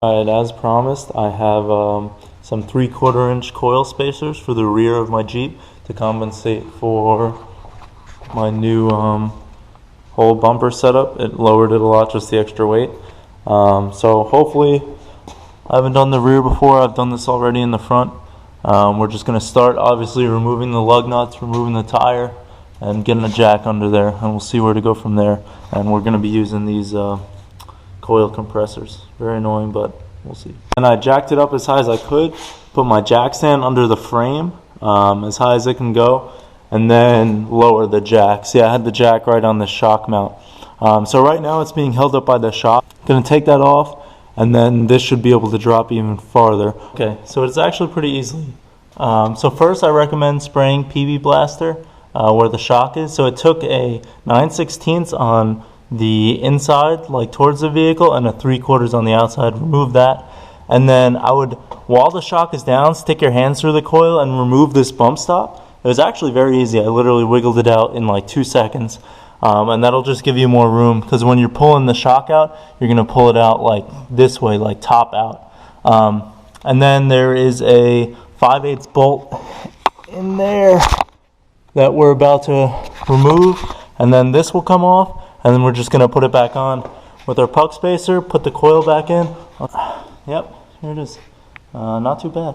Alright, as promised, I have some 3/4 inch coil spacers for the rear of my Jeep to compensate for my new whole bumper setup. It lowered it a lot, just the extra weight. So hopefully, I haven't done the rear before, I've done this already in the front. We're just going to start obviously removing the lug nuts, removing the tire, and getting a jack under there, and we'll see where to go from there. And we're going to be using these coil compressors. Very annoying, but we'll see. And I jacked it up as high as I could, put my jack stand under the frame as high as it can go, and then lower the jack. See, I had the jack right on the shock mount. So right now it's being held up by the shock. Gonna take that off, and then this should be able to drop even farther. Okay, so it's actually pretty easy. So first I recommend spraying PB Blaster where the shock is. So it took a 9/16 on the inside, like towards the vehicle, and a 3/4 on the outside. Remove that, and then I would, while the shock is down, stick your hands through the coil and remove this bump stop. It was actually very easy. I literally wiggled it out in like 2 seconds, and that'll just give you more room, because when you're pulling the shock out, you're going to pull it out like this way, like top out. And then there is a 5/8 bolt in there that we're about to remove, and then this will come off. And then we're just going to put it back on with our puck spacer, put the coil back in. Yep, here it is. Not too bad.